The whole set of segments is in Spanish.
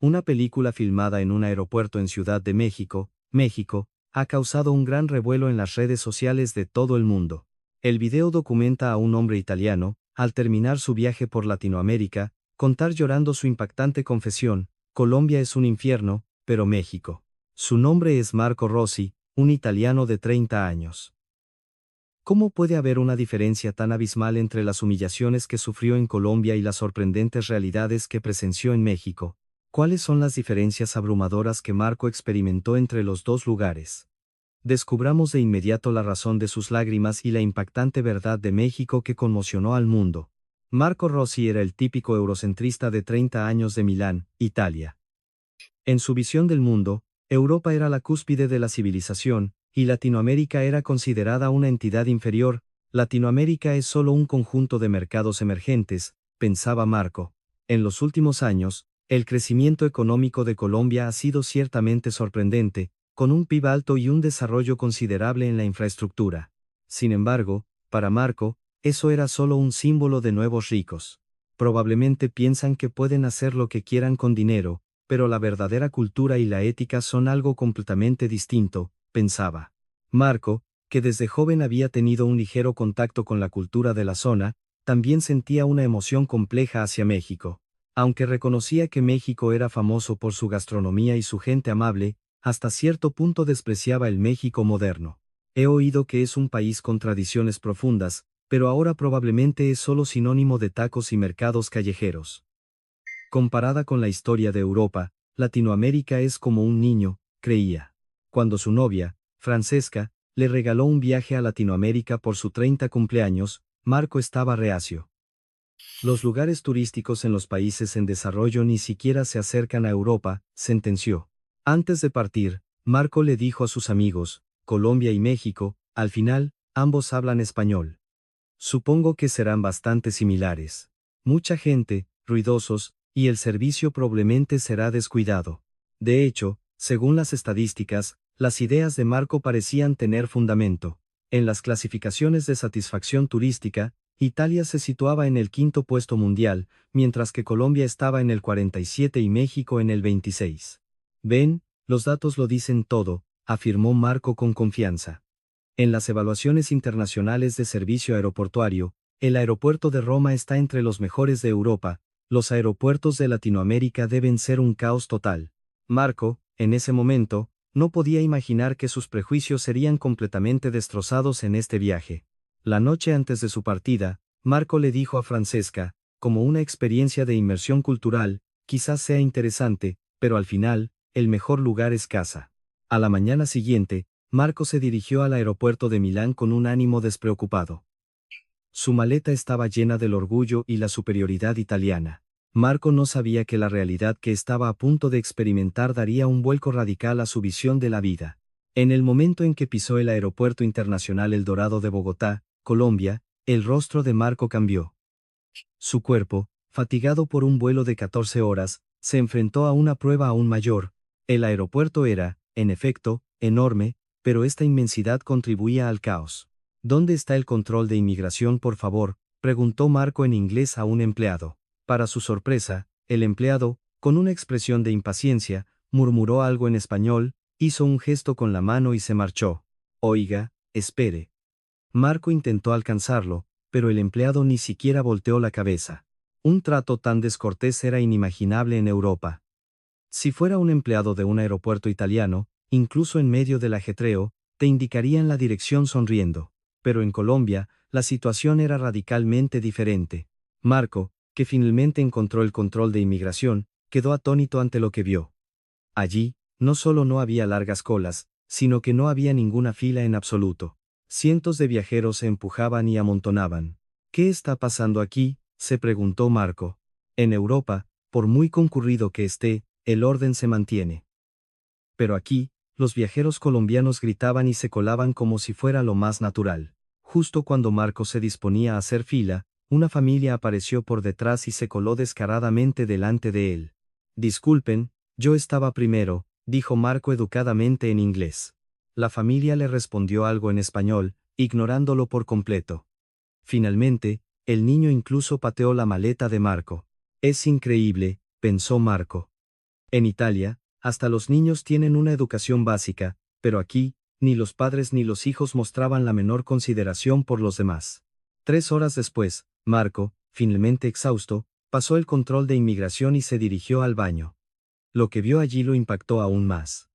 una película filmada en un aeropuerto en Ciudad de México, México, ha causado un gran revuelo en las redes sociales de todo el mundo. El video documenta a un hombre italiano, al terminar su viaje por Latinoamérica, contar llorando su impactante confesión: Colombia es un infierno, pero México. Su nombre es Marco Rossi, un italiano de 30 años. ¿Cómo puede haber una diferencia tan abismal entre las humillaciones que sufrió en Colombia y las sorprendentes realidades que presenció en México? ¿Cuáles son las diferencias abrumadoras que Marco experimentó entre los dos lugares? Descubramos de inmediato la razón de sus lágrimas y la impactante verdad de México que conmocionó al mundo. Marco Rossi era el típico eurocentrista de 30 años de Milán, Italia. En su visión del mundo, Europa era la cúspide de la civilización, y Latinoamérica era considerada una entidad inferior. Latinoamérica es solo un conjunto de mercados emergentes, pensaba Marco. En los últimos años, el crecimiento económico de Colombia ha sido ciertamente sorprendente, con un PIB alto y un desarrollo considerable en la infraestructura. Sin embargo, para Marco, eso era solo un símbolo de nuevos ricos. Probablemente piensan que pueden hacer lo que quieran con dinero, pero la verdadera cultura y la ética son algo completamente distinto, pensaba. Marco, que desde joven había tenido un ligero contacto con la cultura de la zona, también sentía una emoción compleja hacia México. Aunque reconocía que México era famoso por su gastronomía y su gente amable, hasta cierto punto despreciaba el México moderno. He oído que es un país con tradiciones profundas, pero ahora probablemente es solo sinónimo de tacos y mercados callejeros. Comparada con la historia de Europa, Latinoamérica es como un niño, creía. Cuando su novia, Francesca, le regaló un viaje a Latinoamérica por su 30 cumpleaños, Marco estaba reacio. Los lugares turísticos en los países en desarrollo ni siquiera se acercan a Europa, sentenció. Antes de partir, Marco le dijo a sus amigos: Colombia y México, al final, ambos hablan español. Supongo que serán bastante similares. Mucha gente, ruidosos, y el servicio probablemente será descuidado. De hecho, según las estadísticas, las ideas de Marco parecían tener fundamento. En las clasificaciones de satisfacción turística, Italia se situaba en el 5º puesto mundial, mientras que Colombia estaba en el 47 y México en el 26. Ven, los datos lo dicen todo, afirmó Marco con confianza. En las evaluaciones internacionales de servicio aeroportuario, el aeropuerto de Roma está entre los mejores de Europa. Los aeropuertos de Latinoamérica deben ser un caos total. Marco, en ese momento, no podía imaginar que sus prejuicios serían completamente destrozados en este viaje. La noche antes de su partida, Marco le dijo a Francesca: como una experiencia de inmersión cultural, quizás sea interesante, pero al final, el mejor lugar es casa. A la mañana siguiente, Marco se dirigió al aeropuerto de Milán con un ánimo despreocupado. Su maleta estaba llena del orgullo y la superioridad italiana. Marco no sabía que la realidad que estaba a punto de experimentar daría un vuelco radical a su visión de la vida. En el momento en que pisó el Aeropuerto Internacional El Dorado de Bogotá, Colombia, el rostro de Marco cambió. Su cuerpo, fatigado por un vuelo de 14 horas, se enfrentó a una prueba aún mayor. El aeropuerto era, en efecto, enorme, pero esta inmensidad contribuía al caos. ¿Dónde está el control de inmigración, por favor?, preguntó Marco en inglés a un empleado. Para su sorpresa, el empleado, con una expresión de impaciencia, murmuró algo en español, hizo un gesto con la mano y se marchó. Oiga, espere. Marco intentó alcanzarlo, pero el empleado ni siquiera volteó la cabeza. Un trato tan descortés era inimaginable en Europa. Si fuera un empleado de un aeropuerto italiano, incluso en medio del ajetreo, te indicarían la dirección sonriendo. Pero en Colombia, la situación era radicalmente diferente. Marco, que finalmente encontró el control de inmigración, quedó atónito ante lo que vio. Allí, no solo no había largas colas, sino que no había ninguna fila en absoluto. Cientos de viajeros se empujaban y amontonaban. ¿Qué está pasando aquí?, se preguntó Marco. En Europa, por muy concurrido que esté, el orden se mantiene. Pero aquí, los viajeros colombianos gritaban y se colaban como si fuera lo más natural. Justo cuando Marco se disponía a hacer fila, una familia apareció por detrás y se coló descaradamente delante de él. Disculpen, yo estaba primero, dijo Marco educadamente en inglés. La familia le respondió algo en español, ignorándolo por completo. Finalmente, el niño incluso pateó la maleta de Marco. Es increíble, pensó Marco. En Italia, hasta los niños tienen una educación básica, pero aquí, ni los padres ni los hijos mostraban la menor consideración por los demás. 3 horas después, Marco, finalmente exhausto, pasó el control de inmigración y se dirigió al baño. Lo que vio allí lo impactó aún más.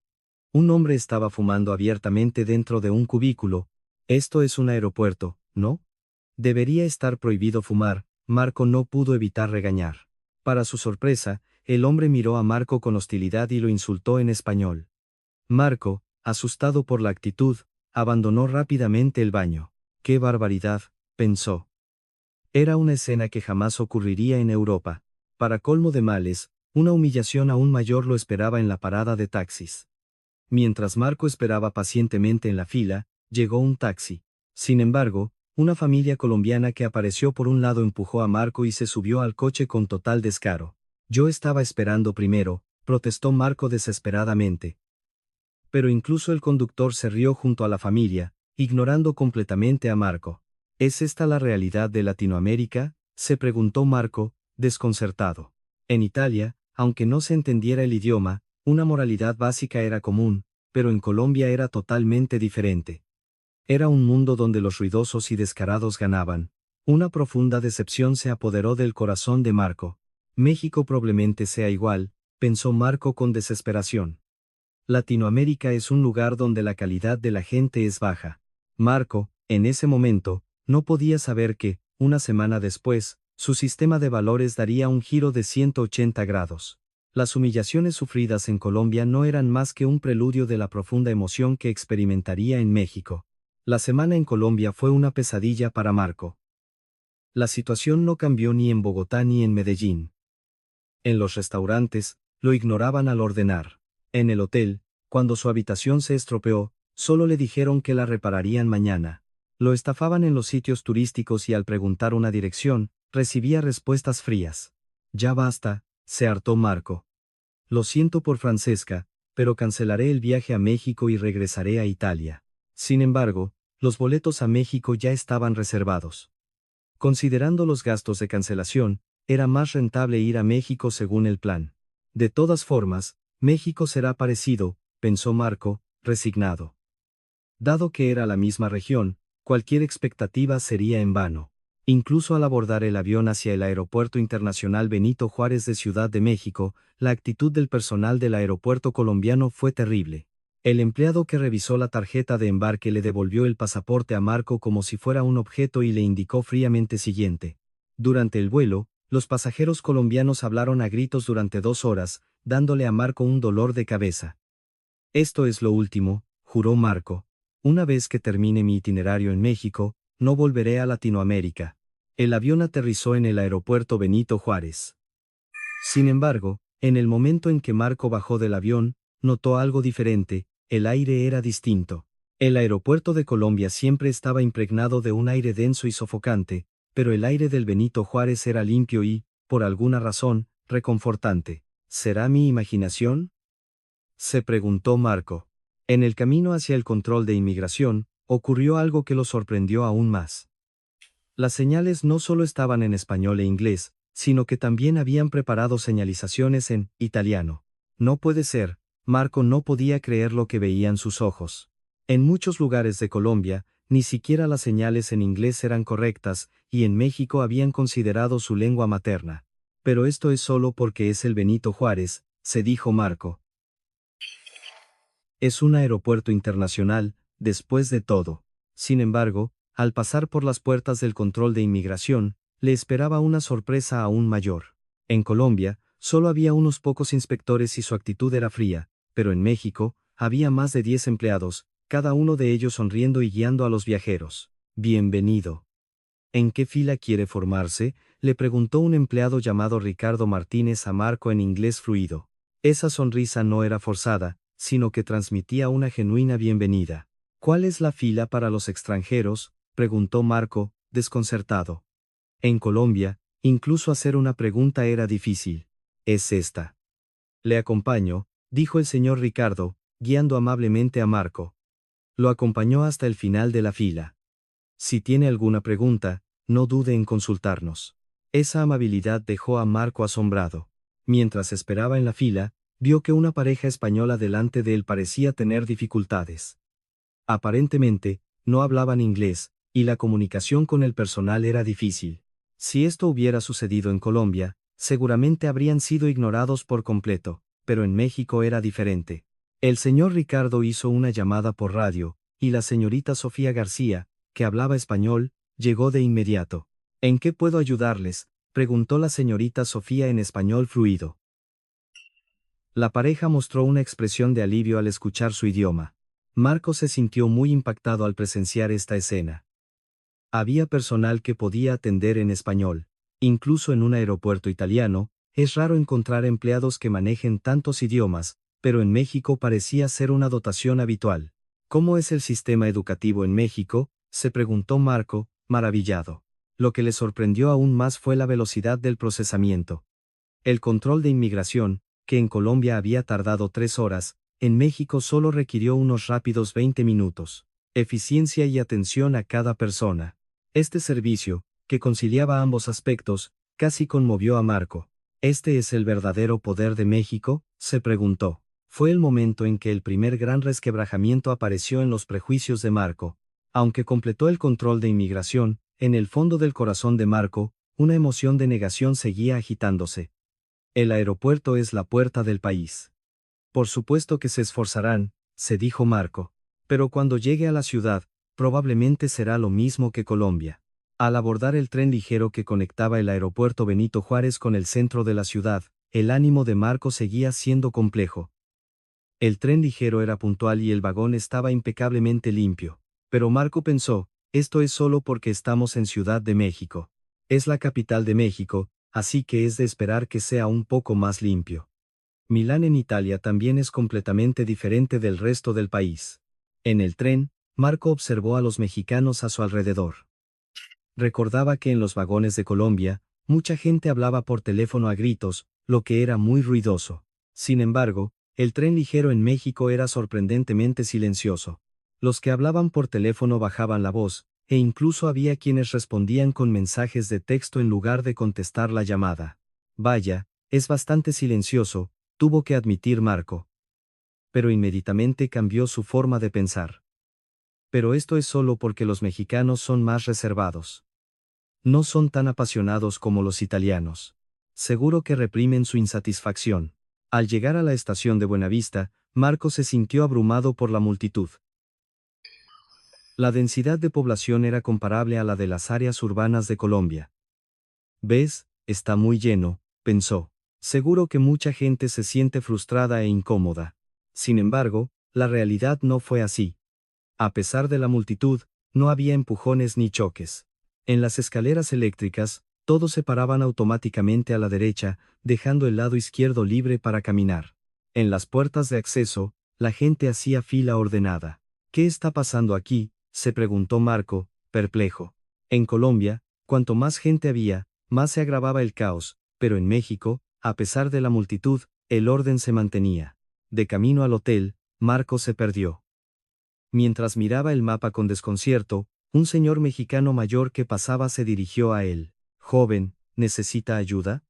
Un hombre estaba fumando abiertamente dentro de un cubículo. Esto es un aeropuerto, ¿no? Debería estar prohibido fumar. Marco no pudo evitar regañar. Para su sorpresa, el hombre miró a Marco con hostilidad y lo insultó en español. Marco, asustado por la actitud, abandonó rápidamente el baño. ¡Qué barbaridad!, pensó. Era una escena que jamás ocurriría en Europa. Para colmo de males, una humillación aún mayor lo esperaba en la parada de taxis. Mientras Marco esperaba pacientemente en la fila, llegó un taxi. Sin embargo, una familia colombiana que apareció por un lado empujó a Marco y se subió al coche con total descaro. Yo estaba esperando primero, protestó Marco desesperadamente. Pero incluso el conductor se rió junto a la familia, ignorando completamente a Marco. ¿Es esta la realidad de Latinoamérica?, se preguntó Marco, desconcertado. En Italia, aunque no se entendiera el idioma, una moralidad básica era común, pero en Colombia era totalmente diferente. Era un mundo donde los ruidosos y descarados ganaban. Una profunda decepción se apoderó del corazón de Marco. México probablemente sea igual, pensó Marco con desesperación. Latinoamérica es un lugar donde la calidad de la gente es baja. Marco, en ese momento, no podía saber que, una semana después, su sistema de valores daría un giro de 180 grados. Las humillaciones sufridas en Colombia no eran más que un preludio de la profunda emoción que experimentaría en México. La semana en Colombia fue una pesadilla para Marco. La situación no cambió ni en Bogotá ni en Medellín. En los restaurantes, lo ignoraban al ordenar. En el hotel, cuando su habitación se estropeó, solo le dijeron que la repararían mañana. Lo estafaban en los sitios turísticos y al preguntar una dirección, recibía respuestas frías. Ya basta, se hartó Marco. Lo siento por Francesca, pero cancelaré el viaje a México y regresaré a Italia. Sin embargo, los boletos a México ya estaban reservados. Considerando los gastos de cancelación, era más rentable ir a México según el plan. De todas formas, México será parecido, pensó Marco, resignado. Dado que era la misma región, cualquier expectativa sería en vano. Incluso al abordar el avión hacia el Aeropuerto Internacional Benito Juárez de Ciudad de México, la actitud del personal del aeropuerto colombiano fue terrible. El empleado que revisó la tarjeta de embarque le devolvió el pasaporte a Marco como si fuera un objeto y le indicó fríamente siguiente. Durante el vuelo, los pasajeros colombianos hablaron a gritos durante 2 horas, dándole a Marco un dolor de cabeza. Esto es lo último, juró Marco. Una vez que termine mi itinerario en México, no volveré a Latinoamérica. El avión aterrizó en el aeropuerto Benito Juárez. Sin embargo, en el momento en que Marco bajó del avión, notó algo diferente. El aire era distinto. El aeropuerto de Colombia siempre estaba impregnado de un aire denso y sofocante, pero el aire del Benito Juárez era limpio y, por alguna razón, reconfortante. ¿Será mi imaginación?, se preguntó Marco. En el camino hacia el control de inmigración, ocurrió algo que lo sorprendió aún más. Las señales no solo estaban en español e inglés, sino que también habían preparado señalizaciones en italiano. No puede ser, Marco no podía creer lo que veían sus ojos. En muchos lugares de Colombia, ni siquiera las señales en inglés eran correctas, y en México habían considerado su lengua materna. Pero esto es solo porque es el Benito Juárez, se dijo Marco. Es un aeropuerto internacional, después de todo. Sin embargo, al pasar por las puertas del control de inmigración, le esperaba una sorpresa aún mayor. En Colombia, solo había unos pocos inspectores y su actitud era fría, pero en México, había más de 10 empleados, cada uno de ellos sonriendo y guiando a los viajeros. Bienvenido. ¿En qué fila quiere formarse?, le preguntó un empleado llamado Ricardo Martínez a Marco en inglés fluido. Esa sonrisa no era forzada, sino que transmitía una genuina bienvenida. ¿Cuál es la fila para los extranjeros?, preguntó Marco, desconcertado. En Colombia, incluso hacer una pregunta era difícil. Es esta. Le acompaño, dijo el señor Ricardo, guiando amablemente a Marco. Lo acompañó hasta el final de la fila. Si tiene alguna pregunta, no dude en consultarnos. Esa amabilidad dejó a Marco asombrado. Mientras esperaba en la fila, vio que una pareja española delante de él parecía tener dificultades. Aparentemente, no hablaban inglés, y la comunicación con el personal era difícil. Si esto hubiera sucedido en Colombia, seguramente habrían sido ignorados por completo, pero en México era diferente. El señor Ricardo hizo una llamada por radio, y la señorita Sofía García, que hablaba español, llegó de inmediato. ¿En qué puedo ayudarles?, preguntó la señorita Sofía en español fluido. La pareja mostró una expresión de alivio al escuchar su idioma. Marco se sintió muy impactado al presenciar esta escena. Había personal que podía atender en español. Incluso en un aeropuerto italiano, es raro encontrar empleados que manejen tantos idiomas, pero en México parecía ser una dotación habitual. ¿Cómo es el sistema educativo en México?, se preguntó Marco, maravillado. Lo que le sorprendió aún más fue la velocidad del procesamiento. El control de inmigración, que en Colombia había tardado 3 horas, en México solo requirió unos rápidos 20 minutos. Eficiencia y atención a cada persona. Este servicio, que conciliaba ambos aspectos, casi conmovió a Marco. ¿Este es el verdadero poder de México?, se preguntó. Fue el momento en que el primer gran resquebrajamiento apareció en los prejuicios de Marco. Aunque completó el control de inmigración, en el fondo del corazón de Marco, una emoción de negación seguía agitándose. El aeropuerto es la puerta del país. Por supuesto que se esforzarán, se dijo Marco. Pero cuando llegue a la ciudad, probablemente será lo mismo que Colombia. Al abordar el tren ligero que conectaba el aeropuerto Benito Juárez con el centro de la ciudad, el ánimo de Marco seguía siendo complejo. El tren ligero era puntual y el vagón estaba impecablemente limpio. Pero Marco pensó, esto es solo porque estamos en Ciudad de México. Es la capital de México, así que es de esperar que sea un poco más limpio. Milán en Italia también es completamente diferente del resto del país. En el tren, Marco observó a los mexicanos a su alrededor. Recordaba que en los vagones de Colombia, mucha gente hablaba por teléfono a gritos, lo que era muy ruidoso. Sin embargo, el tren ligero en México era sorprendentemente silencioso. Los que hablaban por teléfono bajaban la voz, e incluso había quienes respondían con mensajes de texto en lugar de contestar la llamada. Vaya, es bastante silencioso, tuvo que admitir Marco. Pero inmediatamente cambió su forma de pensar. Pero esto es solo porque los mexicanos son más reservados. No son tan apasionados como los italianos. Seguro que reprimen su insatisfacción. Al llegar a la estación de Buenavista, Marco se sintió abrumado por la multitud. La densidad de población era comparable a la de las áreas urbanas de Colombia. ¿Ves? Está muy lleno, pensó. Seguro que mucha gente se siente frustrada e incómoda. Sin embargo, la realidad no fue así. A pesar de la multitud, no había empujones ni choques. En las escaleras eléctricas, todos se paraban automáticamente a la derecha, dejando el lado izquierdo libre para caminar. En las puertas de acceso, la gente hacía fila ordenada. ¿Qué está pasando aquí?, se preguntó Marco, perplejo. En Colombia, cuanto más gente había, más se agravaba el caos, pero en México, a pesar de la multitud, el orden se mantenía. De camino al hotel, Marco se perdió. Mientras miraba el mapa con desconcierto, un señor mexicano mayor que pasaba se dirigió a él. Joven, ¿necesita ayuda?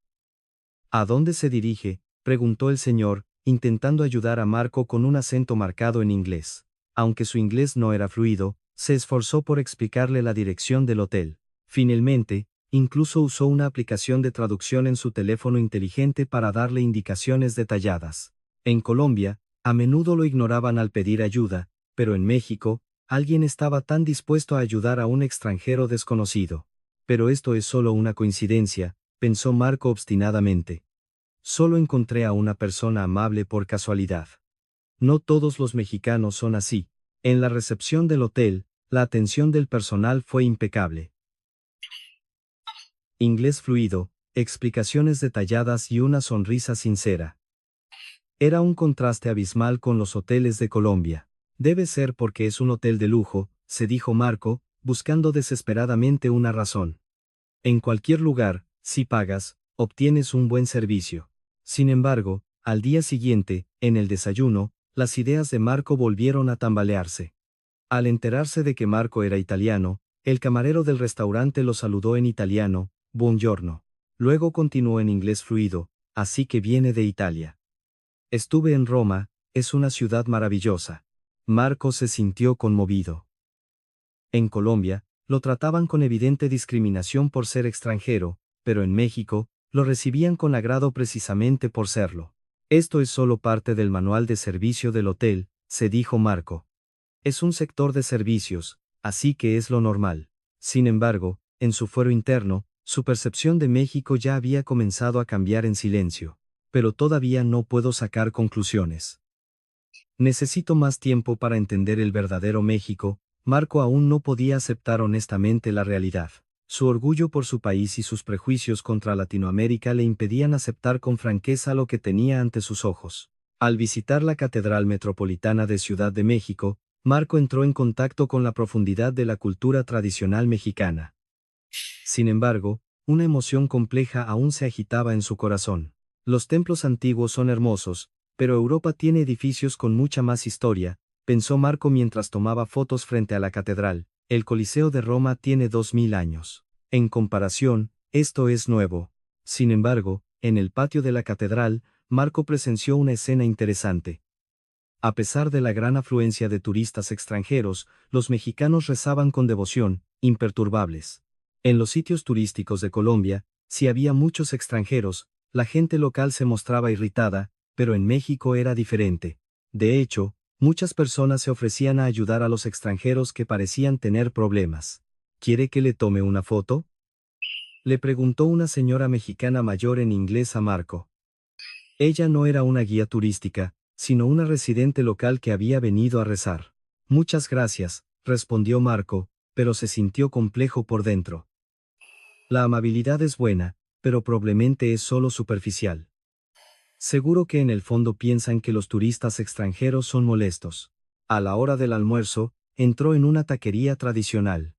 ¿A dónde se dirige?, preguntó el señor, intentando ayudar a Marco con un acento marcado en inglés. Aunque su inglés no era fluido, se esforzó por explicarle la dirección del hotel. Finalmente, incluso usó una aplicación de traducción en su teléfono inteligente para darle indicaciones detalladas. En Colombia, a menudo lo ignoraban al pedir ayuda, pero en México, alguien estaba tan dispuesto a ayudar a un extranjero desconocido. Pero esto es solo una coincidencia, pensó Marco obstinadamente. Solo encontré a una persona amable por casualidad. No todos los mexicanos son así. En la recepción del hotel, la atención del personal fue impecable. Inglés fluido, explicaciones detalladas y una sonrisa sincera. Era un contraste abismal con los hoteles de Colombia. Debe ser porque es un hotel de lujo, se dijo Marco, buscando desesperadamente una razón. En cualquier lugar, si pagas, obtienes un buen servicio. Sin embargo, al día siguiente, en el desayuno, las ideas de Marco volvieron a tambalearse. Al enterarse de que Marco era italiano, el camarero del restaurante lo saludó en italiano, buongiorno. Luego continuó en inglés fluido, así que viene de Italia. Estuve en Roma, es una ciudad maravillosa. Marco se sintió conmovido. En Colombia, lo trataban con evidente discriminación por ser extranjero, pero en México, lo recibían con agrado precisamente por serlo. Esto es solo parte del manual de servicio del hotel, se dijo Marco. Es un sector de servicios, así que es lo normal. Sin embargo, en su fuero interno, su percepción de México ya había comenzado a cambiar en silencio. Pero todavía no puedo sacar conclusiones. Necesito más tiempo para entender el verdadero México. Marco aún no podía aceptar honestamente la realidad. Su orgullo por su país y sus prejuicios contra Latinoamérica le impedían aceptar con franqueza lo que tenía ante sus ojos. Al visitar la Catedral Metropolitana de Ciudad de México, Marco entró en contacto con la profundidad de la cultura tradicional mexicana. Sin embargo, una emoción compleja aún se agitaba en su corazón. Los templos antiguos son hermosos, pero Europa tiene edificios con mucha más historia, pensó Marco mientras tomaba fotos frente a la catedral. El Coliseo de Roma tiene 2000 años. En comparación, esto es nuevo. Sin embargo, en el patio de la catedral, Marco presenció una escena interesante. A pesar de la gran afluencia de turistas extranjeros, los mexicanos rezaban con devoción, imperturbables. En los sitios turísticos de Colombia, si había muchos extranjeros, la gente local se mostraba irritada, pero en México era diferente. De hecho, muchas personas se ofrecían a ayudar a los extranjeros que parecían tener problemas. ¿Quiere que le tome una foto? Le preguntó una señora mexicana mayor en inglés a Marco. Ella no era una guía turística, sino una residente local que había venido a rezar. Muchas gracias, respondió Marco, pero se sintió complejo por dentro. La amabilidad es buena, pero probablemente es solo superficial. Seguro que en el fondo piensan que los turistas extranjeros son molestos. A la hora del almuerzo, entró en una taquería tradicional.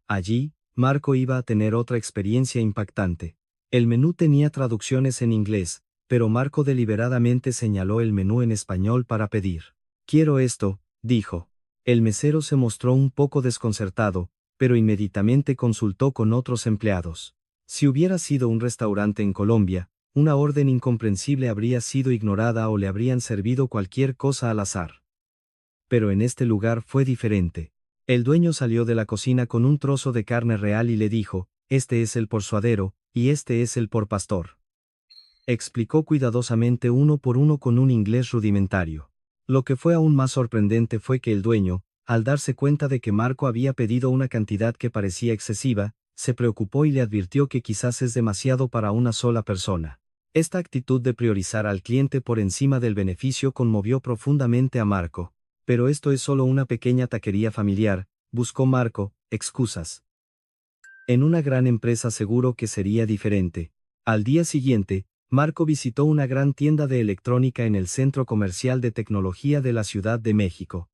Allí, Marco iba a tener otra experiencia impactante. El menú tenía traducciones en inglés, pero Marco deliberadamente señaló el menú en español para pedir. Quiero esto, dijo. El mesero se mostró un poco desconcertado, pero inmediatamente consultó con otros empleados. Si hubiera sido un restaurante en Colombia, una orden incomprensible habría sido ignorada o le habrían servido cualquier cosa al azar. Pero en este lugar fue diferente. El dueño salió de la cocina con un trozo de carne real y le dijo, este es el por suadero, y este es el por pastor. Explicó cuidadosamente uno por uno con un inglés rudimentario. Lo que fue aún más sorprendente fue que el dueño, al darse cuenta de que Marco había pedido una cantidad que parecía excesiva, se preocupó y le advirtió que quizás es demasiado para una sola persona. Esta actitud de priorizar al cliente por encima del beneficio conmovió profundamente a Marco. Pero esto es solo una pequeña taquería familiar, buscó Marco, excusas. En una gran empresa seguro que sería diferente. Al día siguiente, Marco visitó una gran tienda de electrónica en el Centro Comercial de Tecnología de la Ciudad de México.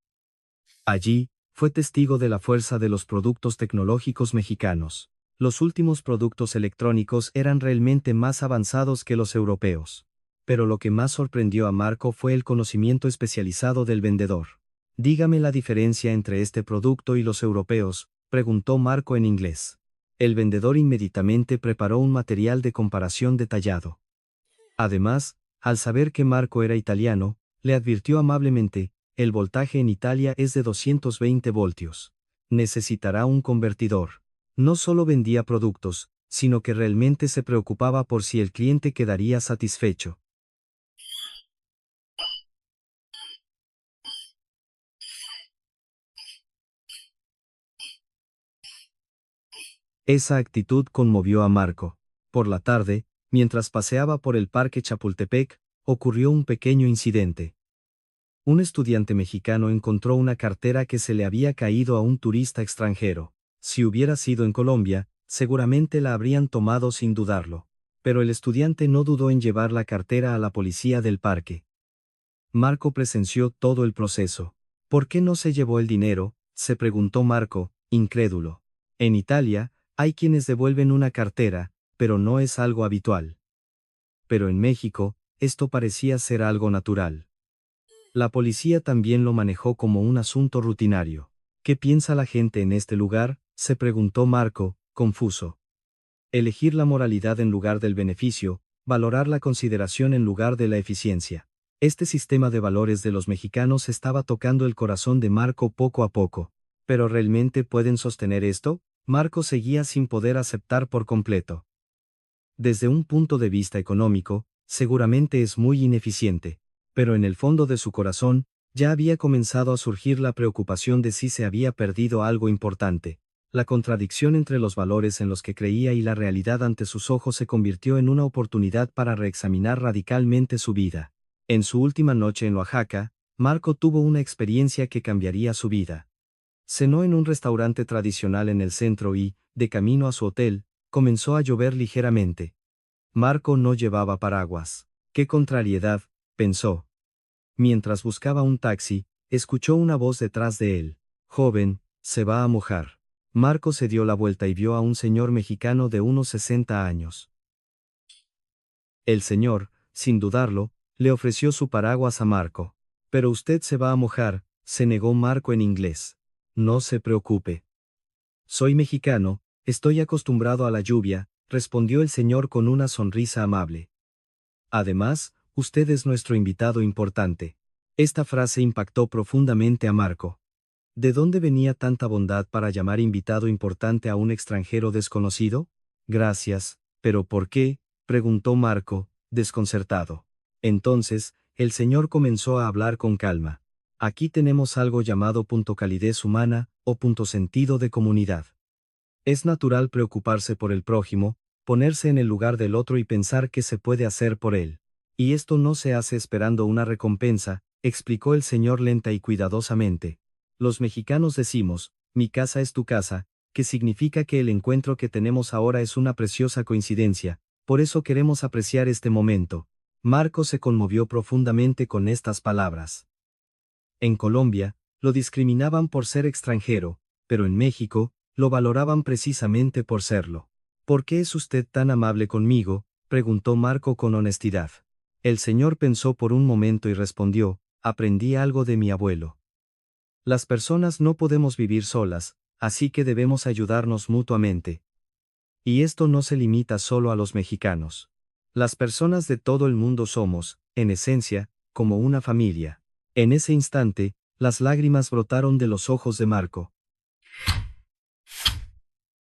Allí, fue testigo de la fuerza de los productos tecnológicos mexicanos. Los últimos productos electrónicos eran realmente más avanzados que los europeos. Pero lo que más sorprendió a Marco fue el conocimiento especializado del vendedor. Dígame la diferencia entre este producto y los europeos, preguntó Marco en inglés. El vendedor inmediatamente preparó un material de comparación detallado. Además, al saber que Marco era italiano, le advirtió amablemente, el voltaje en Italia es de 220 voltios. Necesitará un convertidor. No solo vendía productos, sino que realmente se preocupaba por si el cliente quedaría satisfecho. Esa actitud conmovió a Marco. Por la tarde, mientras paseaba por el Parque Chapultepec, ocurrió un pequeño incidente. Un estudiante mexicano encontró una cartera que se le había caído a un turista extranjero. Si hubiera sido en Colombia, seguramente la habrían tomado sin dudarlo. Pero el estudiante no dudó en llevar la cartera a la policía del parque. Marco presenció todo el proceso. ¿Por qué no se llevó el dinero?, se preguntó Marco, incrédulo. En Italia, hay quienes devuelven una cartera, pero no es algo habitual. Pero en México, esto parecía ser algo natural. La policía también lo manejó como un asunto rutinario. ¿Qué piensa la gente en este lugar?, se preguntó Marco, confuso. Elegir la moralidad en lugar del beneficio, valorar la consideración en lugar de la eficiencia. Este sistema de valores de los mexicanos estaba tocando el corazón de Marco poco a poco. ¿Pero realmente pueden sostener esto? Marco seguía sin poder aceptar por completo. Desde un punto de vista económico, seguramente es muy ineficiente, pero en el fondo de su corazón, ya había comenzado a surgir la preocupación de si se había perdido algo importante. La contradicción entre los valores en los que creía y la realidad ante sus ojos se convirtió en una oportunidad para reexaminar radicalmente su vida. En su última noche en Oaxaca, Marco tuvo una experiencia que cambiaría su vida. Cenó en un restaurante tradicional en el centro y, de camino a su hotel, comenzó a llover ligeramente. Marco no llevaba paraguas. ¡Qué contrariedad!, pensó. Mientras buscaba un taxi, escuchó una voz detrás de él. Joven, se va a mojar. Marco se dio la vuelta y vio a un señor mexicano de unos 60 años. El señor, sin dudarlo, le ofreció su paraguas a Marco. Pero usted se va a mojar, se negó Marco en inglés. No se preocupe. Soy mexicano, estoy acostumbrado a la lluvia, respondió el señor con una sonrisa amable. Además, usted es nuestro invitado importante. Esta frase impactó profundamente a Marco. ¿De dónde venía tanta bondad para llamar invitado importante a un extranjero desconocido? Gracias, pero ¿por qué?, preguntó Marco, desconcertado. Entonces, el señor comenzó a hablar con calma. Aquí tenemos algo llamado calidez humana, o sentido de comunidad. Es natural preocuparse por el prójimo, ponerse en el lugar del otro y pensar qué se puede hacer por él. Y esto no se hace esperando una recompensa, explicó el señor lenta y cuidadosamente. Los mexicanos decimos, mi casa es tu casa, que significa que el encuentro que tenemos ahora es una preciosa coincidencia, por eso queremos apreciar este momento. Marco se conmovió profundamente con estas palabras. En Colombia, lo discriminaban por ser extranjero, pero en México, lo valoraban precisamente por serlo. ¿Por qué es usted tan amable conmigo?, preguntó Marco con honestidad. El señor pensó por un momento y respondió, aprendí algo de mi abuelo. Las personas no podemos vivir solas, así que debemos ayudarnos mutuamente. Y esto no se limita solo a los mexicanos. Las personas de todo el mundo somos, en esencia, como una familia. En ese instante, las lágrimas brotaron de los ojos de Marco.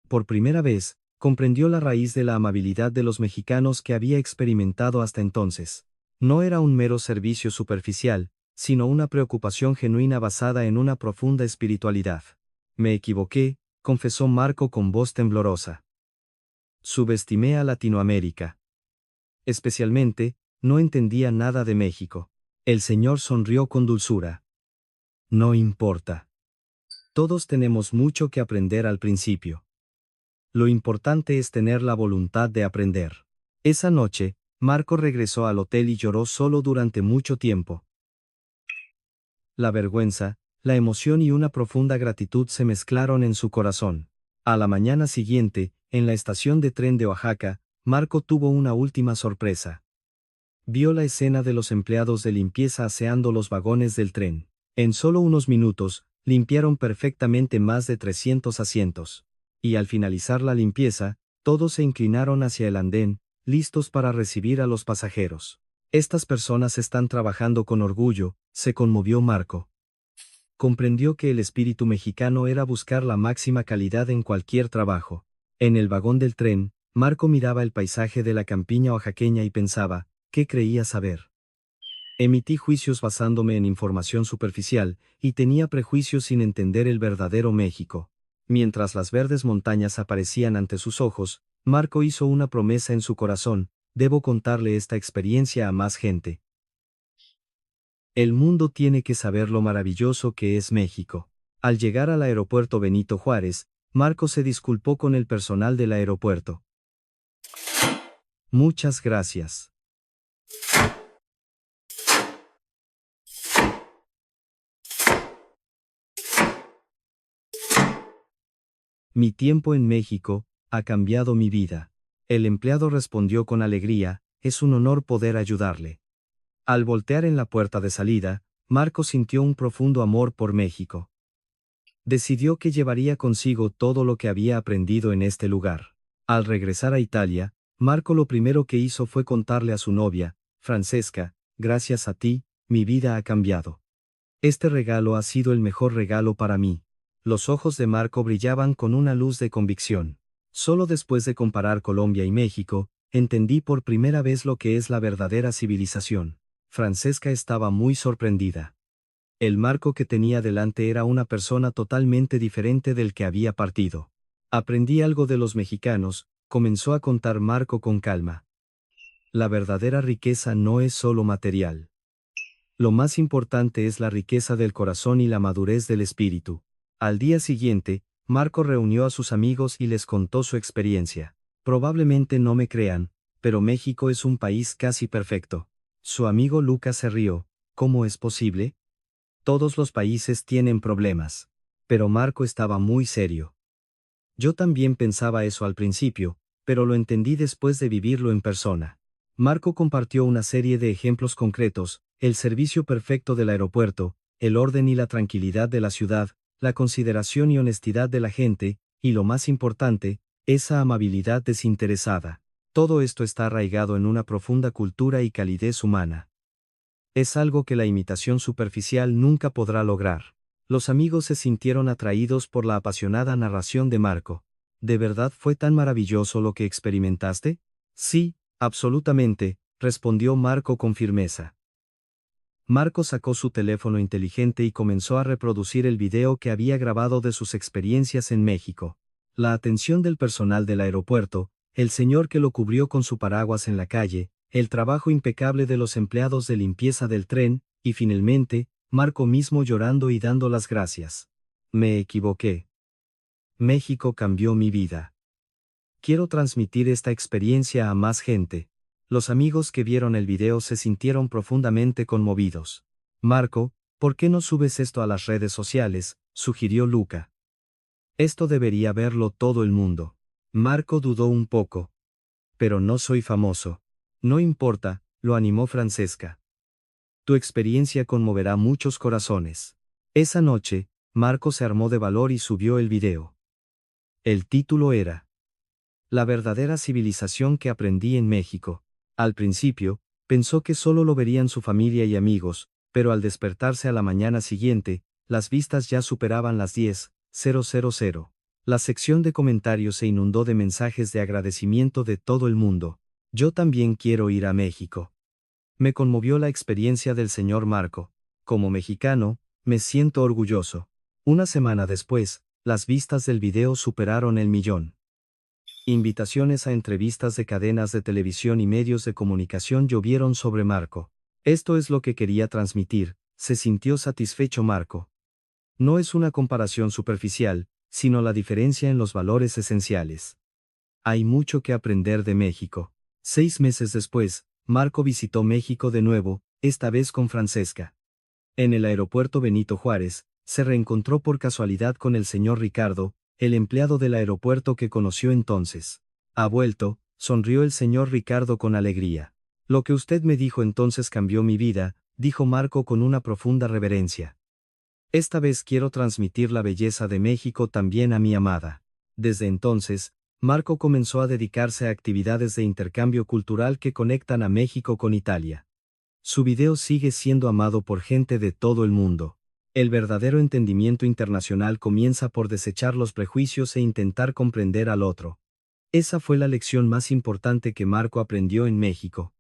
Por primera vez, comprendió la raíz de la amabilidad de los mexicanos que había experimentado hasta entonces. No era un mero servicio superficial, sino una preocupación genuina basada en una profunda espiritualidad. Me equivoqué, confesó Marco con voz temblorosa. Subestimé a Latinoamérica. Especialmente, no entendía nada de México. El señor sonrió con dulzura. No importa. Todos tenemos mucho que aprender al principio. Lo importante es tener la voluntad de aprender. Esa noche, Marco regresó al hotel y lloró solo durante mucho tiempo. La vergüenza, la emoción y una profunda gratitud se mezclaron en su corazón. A la mañana siguiente, en la estación de tren de Oaxaca, Marco tuvo una última sorpresa. Vio la escena de los empleados de limpieza aseando los vagones del tren. En solo unos minutos, limpiaron perfectamente más de 300 asientos. Y al finalizar la limpieza, todos se inclinaron hacia el andén, listos para recibir a los pasajeros. Estas personas están trabajando con orgullo, se conmovió Marco. Comprendió que el espíritu mexicano era buscar la máxima calidad en cualquier trabajo. En el vagón del tren, Marco miraba el paisaje de la campiña oaxaqueña y pensaba, ¿qué creía saber? Emití juicios basándome en información superficial, y tenía prejuicios sin entender el verdadero México. Mientras las verdes montañas aparecían ante sus ojos, Marco hizo una promesa en su corazón, debo contarle esta experiencia a más gente. El mundo tiene que saber lo maravilloso que es México. Al llegar al aeropuerto Benito Juárez, Marco se disculpó con el personal del aeropuerto. Muchas gracias. Mi tiempo en México ha cambiado mi vida. El empleado respondió con alegría, es un honor poder ayudarle. Al voltear en la puerta de salida, Marco sintió un profundo amor por México. Decidió que llevaría consigo todo lo que había aprendido en este lugar. Al regresar a Italia, Marco lo primero que hizo fue contarle a su novia, Francesca, gracias a ti, mi vida ha cambiado. Este regalo ha sido el mejor regalo para mí. Los ojos de Marco brillaban con una luz de convicción. Solo después de comparar Colombia y México, entendí por primera vez lo que es la verdadera civilización. Francesca estaba muy sorprendida. El Marco que tenía delante era una persona totalmente diferente del que había partido. Aprendí algo de los mexicanos, comenzó a contar Marco con calma. La verdadera riqueza no es solo material. Lo más importante es la riqueza del corazón y la madurez del espíritu. Al día siguiente, Marco reunió a sus amigos y les contó su experiencia. Probablemente no me crean, pero México es un país casi perfecto. Su amigo Lucas se rió. ¿Cómo es posible? Todos los países tienen problemas. Pero Marco estaba muy serio. Yo también pensaba eso al principio, pero lo entendí después de vivirlo en persona. Marco compartió una serie de ejemplos concretos: el servicio perfecto del aeropuerto, el orden y la tranquilidad de la ciudad, la consideración y honestidad de la gente, y lo más importante, esa amabilidad desinteresada. Todo esto está arraigado en una profunda cultura y calidez humana. Es algo que la imitación superficial nunca podrá lograr. Los amigos se sintieron atraídos por la apasionada narración de Marco. ¿De verdad fue tan maravilloso lo que experimentaste? Sí, absolutamente, respondió Marco con firmeza. Marco sacó su teléfono inteligente y comenzó a reproducir el video que había grabado de sus experiencias en México. La atención del personal del aeropuerto, el señor que lo cubrió con su paraguas en la calle, el trabajo impecable de los empleados de limpieza del tren, y finalmente, Marco mismo llorando y dando las gracias. Me equivoqué. México cambió mi vida. Quiero transmitir esta experiencia a más gente. Los amigos que vieron el video se sintieron profundamente conmovidos. Marco, ¿por qué no subes esto a las redes sociales?, sugirió Luca. Esto debería verlo todo el mundo. Marco dudó un poco. Pero no soy famoso. No importa, lo animó Francesca. Tu experiencia conmoverá muchos corazones. Esa noche, Marco se armó de valor y subió el video. El título era La verdadera civilización que aprendí en México. Al principio, pensó que solo lo verían su familia y amigos, pero al despertarse a la mañana siguiente, las vistas ya superaban las 10,000. La sección de comentarios se inundó de mensajes de agradecimiento de todo el mundo. Yo también quiero ir a México. Me conmovió la experiencia del señor Marco. Como mexicano, me siento orgulloso. Una semana después, las vistas del video superaron el 1.000.000. Invitaciones a entrevistas de cadenas de televisión y medios de comunicación llovieron sobre Marco. Esto es lo que quería transmitir, se sintió satisfecho Marco. No es una comparación superficial, sino la diferencia en los valores esenciales. Hay mucho que aprender de México. 6 meses después, Marco visitó México de nuevo, esta vez con Francesca. En el aeropuerto Benito Juárez, se reencontró por casualidad con el señor Ricardo, el empleado del aeropuerto que conoció entonces. Ha vuelto, sonrió el señor Ricardo con alegría. Lo que usted me dijo entonces cambió mi vida, dijo Marco con una profunda reverencia. Esta vez quiero transmitir la belleza de México también a mi amada. Desde entonces, Marco comenzó a dedicarse a actividades de intercambio cultural que conectan a México con Italia. Su video sigue siendo amado por gente de todo el mundo. El verdadero entendimiento internacional comienza por desechar los prejuicios e intentar comprender al otro. Esa fue la lección más importante que Marco aprendió en México.